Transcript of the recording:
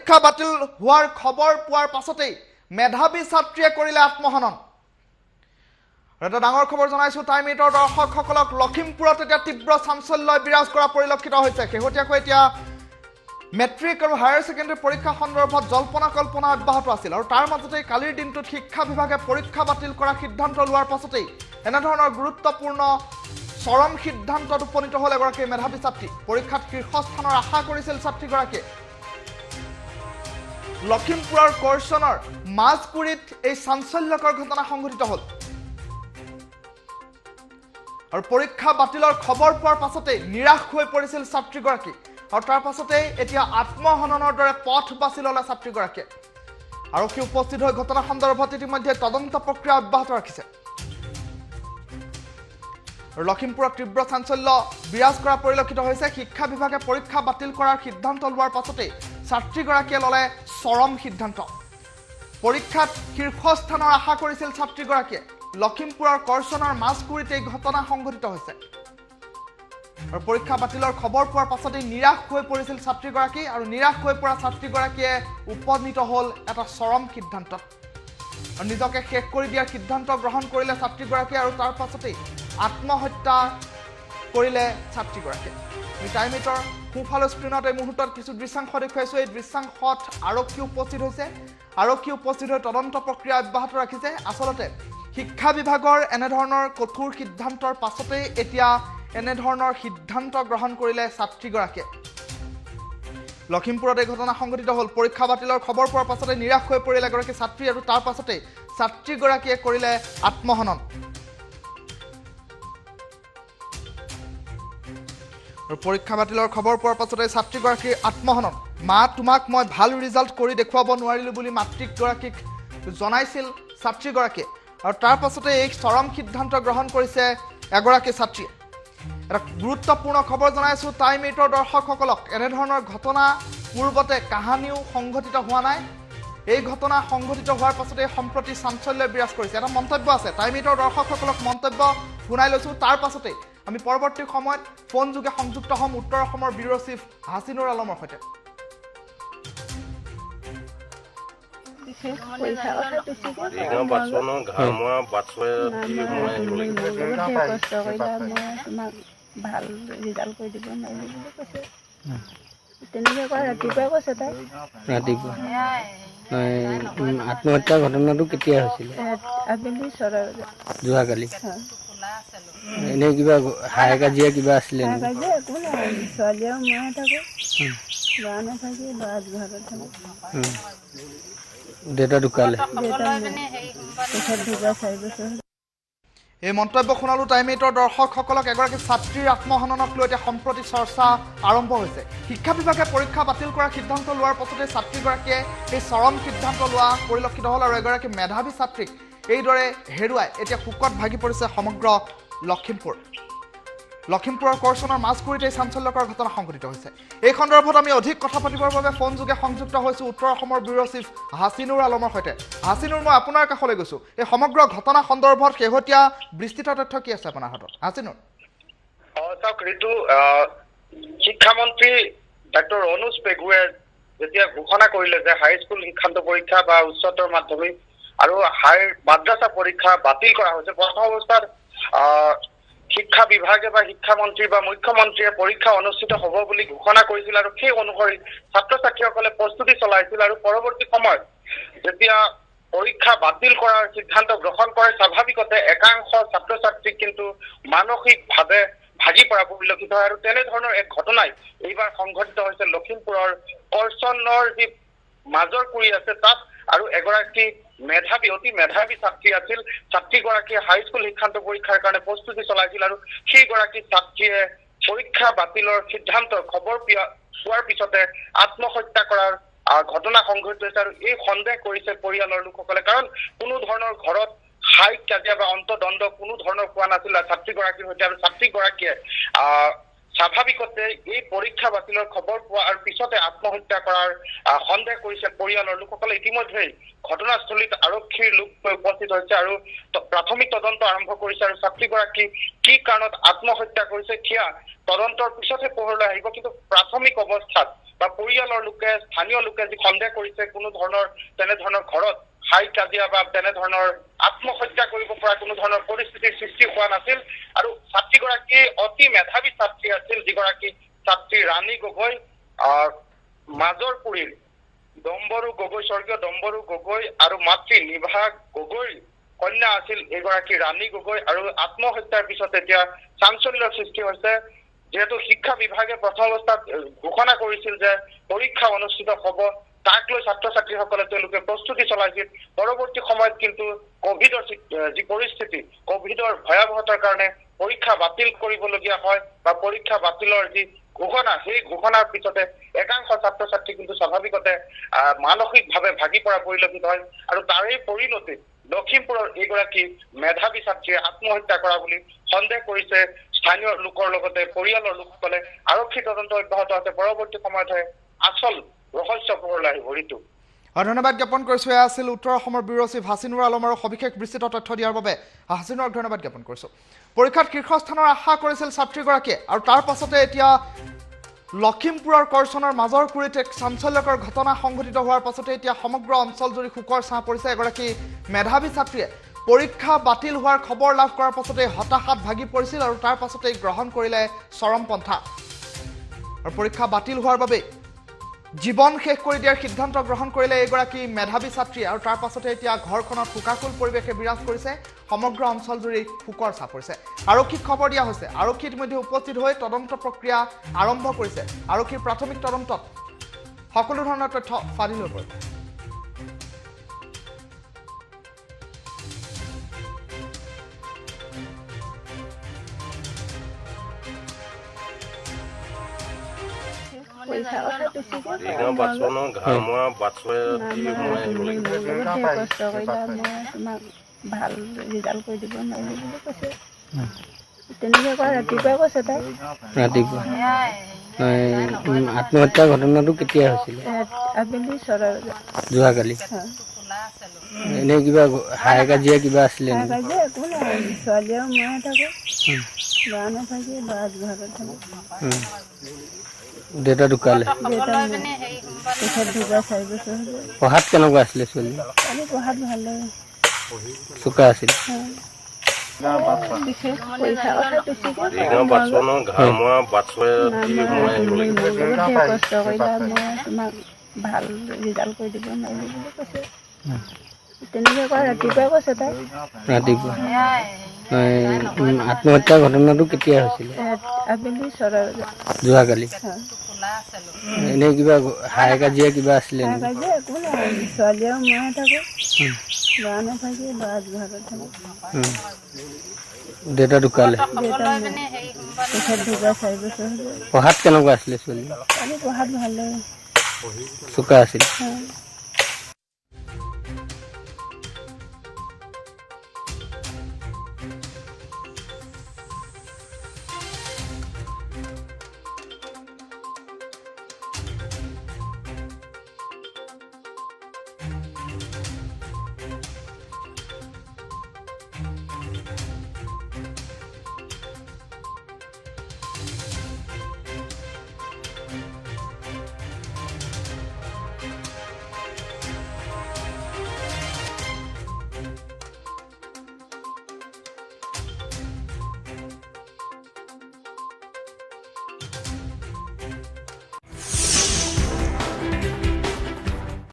পৰীক্ষা বাতিল হোৱাৰ খবৰ পোৱাৰ পাছতেই মেধাৱী ছাত্ৰীয়ে কৰিলে আত্মহনন। এটা ডাঙৰ খবৰ জনাইছো টাইম 8ৰ দৰ্শকসকলক। লখিমপুৰত এতিয়া তীব্ৰ চাঞ্চল্য বিৰাজ কৰা পৰিলক্ষিত হৈছে। শেহতীয়াকৈ এতিয়া মেট্ৰিক আৰু হায়াৰ ছেকেণ্ডাৰী পৰীক্ষা সন্দৰ্ভত জল্পনা কল্পনা অব্যাহত আছিল আৰু তাৰ মাজতেই কালিৰ দিনটোত শিক্ষা বিভাগে পৰীক্ষা বাতিল কৰা সিদ্ধান্ত লোৱাৰ পাছতেই এনেধৰণৰ গুৰুত্বপূৰ্ণ চৰম সিদ্ধান্তত উপনীত হ'ল এগৰাকী মেধাৱী ছাত্ৰী। পৰীক্ষাত শীৰ্ষস্থানৰ আশা কৰিছিল ছাত্ৰীগৰাকীয়ে। লখিমপুৰৰ কৰ্চনৰ মাজকুৰিত এই চাঞ্চল্যকৰ ঘটনা সংঘটিত হ'ল আৰু পৰীক্ষা বাতিলৰ খবৰ পোৱাৰ পাছতেই নিৰাশ হৈ পৰিছিল ছাত্ৰীগৰাকী আৰু তাৰ পাছতেই এতিয়া আত্মহননৰ দৰে পথ বাছি ল'লে ছাত্ৰীগৰাকীয়ে। আৰক্ষী উপস্থিত হৈ ঘটনা সন্দৰ্ভত ইতিমধ্যে তদন্ত প্ৰক্ৰিয়া অব্যাহত ৰাখিছে। লখিমপুৰত তীব্ৰ চাঞ্চল্য বিৰাজ কৰা পৰিলক্ষিত হৈছে। শিক্ষা বিভাগে পৰীক্ষা বাতিল কৰাৰ সিদ্ধান্ত লোৱাৰ পাছতেই ছাত্ৰীগৰাকীয়ে ল'লে চৰম সিদ্ধান্ত। পৰীক্ষাত শীৰ্ষস্থানৰ আশা কৰিছিল ছাত্ৰীগৰাকীয়ে। লখিমপুৰৰ কৰ্চনৰ মাজকুৰিত এই ঘটনা সংঘটিত হৈছে আৰু পৰীক্ষা বাতিলৰ খবৰ পোৱাৰ পাছতেই নিৰাশ হৈ পৰিছিল ছাত্ৰীগৰাকী আৰু নিৰাশ হৈ পৰা ছাত্ৰীগৰাকীয়ে উপনীত হ'ল এটা চৰম সিদ্ধান্তত আৰু নিজকে শেষ কৰি দিয়াৰ সিদ্ধান্ত গ্ৰহণ কৰিলে ছাত্ৰীগৰাকীয়ে আৰু তাৰ পাছতেই আত্মহত্যা কৰিলে ছাত্ৰীগৰাকীয়ে। টাইম 8ৰ সোঁফালৰ স্ক্ৰীণত এই মুহূৰ্তত কিছু দৃশ্যাংশ দেখুৱাইছোঁ। এই দৃশ্যাংশত আৰক্ষী উপস্থিত হৈছে। আৰক্ষী উপস্থিত হৈ তদন্ত প্ৰক্ৰিয়া অব্যাহত ৰাখিছে। আচলতে শিক্ষা বিভাগৰ এনেধৰণৰ কঠোৰ সিদ্ধান্তৰ পাছতেই এতিয়া এনেধৰণৰ সিদ্ধান্ত গ্ৰহণ কৰিলে ছাত্ৰীগৰাকীয়ে। লখিমপুৰত এই ঘটনা সংঘটিত হ'ল। পৰীক্ষা বাতিলৰ খবৰ পোৱাৰ পাছতে নিৰাশ হৈ পৰিলে এগৰাকী ছাত্ৰী আৰু তাৰ পাছতেই ছাত্ৰীগৰাকীয়ে কৰিলে আত্মহনন। আৰু পৰীক্ষা বাতিলৰ খবৰ পোৱাৰ পাছতে ছাত্ৰীগৰাকীৰ আত্মহনন। মা, তোমাক মই ভাল ৰিজাল্ট কৰি দেখুৱাব নোৱাৰিলোঁ বুলি মাতৃগৰাকীক জনাইছিল ছাত্ৰীগৰাকীয়ে আৰু তাৰ পাছতে এই চৰম সিদ্ধান্ত গ্ৰহণ কৰিছে এগৰাকী ছাত্ৰীয়ে। এটা গুৰুত্বপূৰ্ণ খবৰ জনাইছোঁ টাইম 8ৰ দৰ্শকসকলক। এনেধৰণৰ ঘটনা পূৰ্বতে কাহানিও সংঘটিত হোৱা নাই। এই ঘটনা সংঘটিত হোৱাৰ পাছতে সম্প্ৰতি চাঞ্চল্য বিৰাজ কৰিছে। এটা মন্তব্য আছে টাইম 8ৰ দৰ্শকসকলক মন্তব্য শুনাই লৈছোঁ। তাৰ পাছতেই আমি পৰৱৰ্তী সময়ত ফোন যোগে সংযুক্ত হ'ম উত্তৰ অসমৰ ব্যুৰ' চিফ হাছিনুৰ আলমৰ সৈতে। ভাল ৰিজাল্ট কৰি দিব নোৱাৰিলোঁ বুলি কৈছে। তেনেকৈ কয় ৰাতিপুৱাই কৈছে তাই। ৰাতিপুৱা আত্মহত্যাৰ ঘটনাটো কেতিয়া হৈছিলে? আবেলি 6 বজাত যোৱাকালি। এনেই কিবা হাই কাজিয়া কিবা আছিলে নেকি? কাজিয়া একো নাই। ছোৱালী আৰু ময়ে থাকোঁ। ল'ৰা নাথাকি ল'ৰা ঘৰত থাকোঁ। দেউতা ঢুকালে? দেউতা তেখেত ঢুকুৱা 4 বছৰ। এই মন্তব্য শুনালোঁ টাইম 8ৰ দৰ্শকসকলক। এগৰাকী ছাত্ৰীৰ আত্মহননক লৈ এতিয়া সম্প্ৰতি চৰ্চা আৰম্ভ হৈছে। শিক্ষা বিভাগে পৰীক্ষা বাতিল কৰাৰ সিদ্ধান্ত লোৱাৰ পাছতে ছাত্ৰীগৰাকীয়ে এই চৰম সিদ্ধান্ত লোৱা পৰিলক্ষিত হ'ল আৰু এগৰাকী মেধাৱী ছাত্ৰীক এইদৰে হেৰুৱাই এতিয়া শোকত ভাগি পৰিছে সমগ্ৰ লখিমপুৰ। লখিমপুৰৰ কৰ্চনৰ মাজকুৰিত এই চাঞ্চল্যকৰ ঘটনা সংঘটিত হৈছে। এই সন্দৰ্ভত আমি অধিক কথা পাতিবৰ বাবে ফোন যোগে সংযুক্ত হৈছোঁ উত্তৰ অসমৰ ব্যুৰ' চিফ হাছিনুৰ আলমৰ সৈতে। হাছিনুৰ, মই আপোনাৰ কাষলৈ গৈছোঁ। এই সমগ্ৰ ঘটনা সন্দৰ্ভত শেহতীয়া বিস্তৃত তথ্য কি আছে আপোনাৰ হাতত? হাছিনুৰ। চাওক ঋতু, শিক্ষামন্ত্ৰী ডক্টৰ ranujpeguৱে যেতিয়া ঘোষণা কৰিলে যে হাইস্কুল শিক্ষান্ত পৰীক্ষা বা উচ্চতৰ মাধ্যমিক আৰু মাদ্ৰাছা পৰীক্ষা বাতিল কৰা হৈছে, প্ৰথম অৱস্থাত শিক্ষা বিভাগে বা শিক্ষামন্ত্ৰী বা মুখ্যমন্ত্ৰীয়ে পৰীক্ষা অনুষ্ঠিত হ'ব বুলি ঘোষণা কৰিছিল আৰু সেই অনুসৰি ছাত্ৰ ছাত্ৰীসকলে প্ৰস্তুতি চলাইছিল আৰু পৰৱৰ্তী সময়ত যেতিয়া পৰীক্ষা বাতিল কৰাৰ সিদ্ধান্ত গ্ৰহণ কৰে স্বাভাৱিকতে একাংশ ছাত্ৰ ছাত্ৰীক কিন্তু মানসিকভাৱে ভাগি পৰা পৰিলক্ষিত হয় আৰু তেনেধৰণৰ এক ঘটনাই এইবাৰ সংঘটিত হৈছে লখিমপুৰৰ কৰ্চনৰ যি মাজৰ কুৰি আছে তাত। আৰু এগৰাকী মেধাৱী অতি মেধাৱী ছাত্ৰী আছিল। ছাত্ৰীগৰাকীয়ে হাইস্কুল শিক্ষান্ত পৰীক্ষাৰ কাৰণে প্ৰস্তুতি চলাইছিল আৰু সেইগৰাকী ছাত্ৰীয়ে পৰীক্ষা বাতিলৰ সিদ্ধান্তৰ খবৰ পোৱাৰ পিছতে আত্মহত্যা কৰাৰ ঘটনা সংঘটিত হৈছে আৰু এই সন্দেহ কৰিছে পৰিয়ালৰ লোকসকলে। কাৰণ কোনো ধৰণৰ ঘৰত হাই কাজিয়া বা অন্তদ্বন্দ্ব কোনো ধৰণৰ হোৱা নাছিল ছাত্ৰীগৰাকীৰ সৈতে আৰু ছাত্ৰীগৰাকীয়ে স্বাভাৱিকতে এই পৰীক্ষা বাতিলৰ খবৰ পোৱাৰ পিছতে আত্মহত্যা কৰাৰ সন্দেহ কৰিছে পৰিয়ালৰ লোকসকলে। ইতিমধ্যেই ঘটনাস্থলীত আৰক্ষীৰ লোক উপস্থিত হৈছে আৰু প্ৰাথমিক তদন্ত আৰম্ভ কৰিছে আৰু ছাত্ৰীগৰাকী কি কাৰণত আত্মহত্যা কৰিছে সেয়া তদন্তৰ পিছতহে পোহৰলৈ আহিব। কিন্তু প্ৰাথমিক অৱস্থাত বা পৰিয়ালৰ লোকে স্থানীয় লোকে যি সন্দেহ কৰিছে কোনো ধৰণৰ তেনেধৰণৰ ঘৰত হাই কাজিয়া বা তেনেধৰণৰ আত্মহত্যা কৰিব পৰা কোনো ধৰণৰ পৰিস্থিতিৰ সৃষ্টি হোৱা নাছিল আৰু ছাত্ৰীগৰাকী অতি মেধাৱী ছাত্ৰী আছিল যিগৰাকী ছাত্ৰী ৰাণী গগৈ মাজৰপুৰীৰ দম্বৰু গগৈ স্বৰ্গীয় দম্বৰু গগৈ আৰু মাতৃ নিভা গগৈ কন্যা আছিল এগৰাকী ৰাণী গগৈ আৰু আত্মহত্যাৰ পিছত এতিয়া চাঞ্চল্যৰ সৃষ্টি হৈছে যেহেতু শিক্ষা বিভাগে প্ৰথম অৱস্থাত ঘোষণা কৰিছিল যে পৰীক্ষা অনুষ্ঠিত হ'ব তাক লৈ ছাত্ৰ ছাত্ৰীসকলে তেওঁলোকে প্ৰস্তুতি চলাইছিল পৰৱৰ্তী সময়ত কিন্তু কোভিডৰ যি পৰিস্থিতি কোভিডৰ ভয়াৱহতাৰ কাৰণে পৰীক্ষা বাতিল কৰিবলগীয়া হয় বা পৰীক্ষা বাতিলৰ যি ঘোষণা সেই ঘোষণাৰ পিছতে একাংশ ছাত্ৰ ছাত্ৰী কিন্তু স্বাভাৱিকতে মানসিকভাৱে ভাগি পৰা পৰিলক্ষিত হয় আৰু তাৰেই পৰিণতিত লখিমপুৰৰ এগৰাকী মেধাৱী ছাত্ৰীয়ে আত্মহত্যা কৰা বুলি সন্দেহ কৰিছে স্থানীয় লোকৰ লগতে পৰিয়ালৰ লোকসকলে আৰক্ষী তদন্ত অব্যাহত আছে পৰৱৰ্তী সময়তহে আচল ৰহস্য পোহৰলৈ আহিব ঋতু ধন্যবাদ জ্ঞাপন কৰিছো এয়া আছিল উত্তৰ অসমৰ ব্যুৰ চিফ হাছিনুৰ আলম আৰু সবিশেষ বিস্তৃত তথ্য দিয়াৰ বাবে হাছিনুৰক ধন্যবাদ জ্ঞাপন কৰিছো পৰীক্ষাত শীৰ্ষস্থানৰ আশা কৰিছিল ছাত্ৰীগৰাকীয়ে আৰু তাৰ পাছতে এতিয়া লখিমপুৰৰ কৰচনৰ মাজৰপুৰীত এক চাঞ্চল্যকৰ ঘটনা সংঘটিত হোৱাৰ পাছতে এতিয়া সমগ্ৰ অঞ্চলজুৰি শোকৰ ছাঁ পৰিছে এগৰাকী মেধাৱী ছাত্ৰীয়ে পৰীক্ষা বাতিল হোৱাৰ খবৰ লাভ কৰাৰ পাছতে হতাশাত ভাগি পৰিছিল আৰু তাৰ পাছতে গ্ৰহণ কৰিলে চৰমপন্থা আৰু পৰীক্ষা বাতিল হোৱাৰ বাবে জীৱন শেষ কৰি দিয়াৰ সিদ্ধান্ত গ্ৰহণ কৰিলে এগৰাকী মেধাৱী ছাত্ৰী আৰু তাৰ পাছতে এতিয়া ঘৰখনত শোকাকুল পৰিৱেশে বিৰাজ কৰিছে সমগ্ৰ অঞ্চলজুৰি শোকৰ ছাঁ পৰিছে আৰক্ষীক খবৰ দিয়া হৈছে আৰক্ষী ইতিমধ্যে উপস্থিত হৈ তদন্ত প্ৰক্ৰিয়া আৰম্ভ কৰিছে আৰক্ষীৰ প্ৰাথমিক তদন্তত সকলো ধৰণৰ তথ্য ফাদিল হৈ পৰিব পইচা কথা বেছিকে বাছনো ঘামোৱা বাছৱে কষ্ট কৰিলা মই তোমাক ভাল ৰিজাল্ট কৰি দিব নোৱাৰিলো বুলি কৈছে তেনেকৈ কয় ৰাতিপুৱাই কৈছে তাই ৰাতিপুৱা আত্মহত্যাৰ ঘটনাটো কেতিয়া হৈছিলে আবেলি 6 বজাত যোৱাকালি এনেই কিবা হাই কাজিয়া কিবা আছিলে নেকি কাজিয়া একো নাই ছোৱালী আৰু ময়ে থাকোঁ ল'ৰা নাথাকে ল'ৰা ঘৰত থাকে দেউতা ঢুকালে তেখেত ঢুকা 4 বছৰ হ'ব পঢ়াত কেনেকুৱা আছিলে ছোৱালী আমি পঢ়াত ভালে চোকা আছিল বিশেষ পইচা কথা বেছিকে বাছনো ঘামোৱা বাছৱে কষ্ট কৰিলা মই তোমাক ভাল ৰিজাল্ট কৰি দিব নোৱাৰিলো বুলি কৈছে তেনেকৈ কয় ৰাতিপুৱাই কৈছে তাই ৰাতিপুৱা আত্মহত্যাৰ ঘটনাটো কেতিয়া হৈছিলে আবেলি 6 বজাত যোৱাকালি এনেই কিবা হাই কাজিয়া কিবা আছিলে নেকি কাজিয়া একো নাই ছোৱালী আৰু ময়ে থাকোঁ ল'ৰা নাথাকে ল'ৰা ঘৰত থাকে দেউতা ঢুকালে তেখেত ঢুকা 4 বছৰ হ'ব পঢ়াত কেনেকুৱা আছিলে ছোৱালী আমি পঢ়াত ভালে চোকা আছিল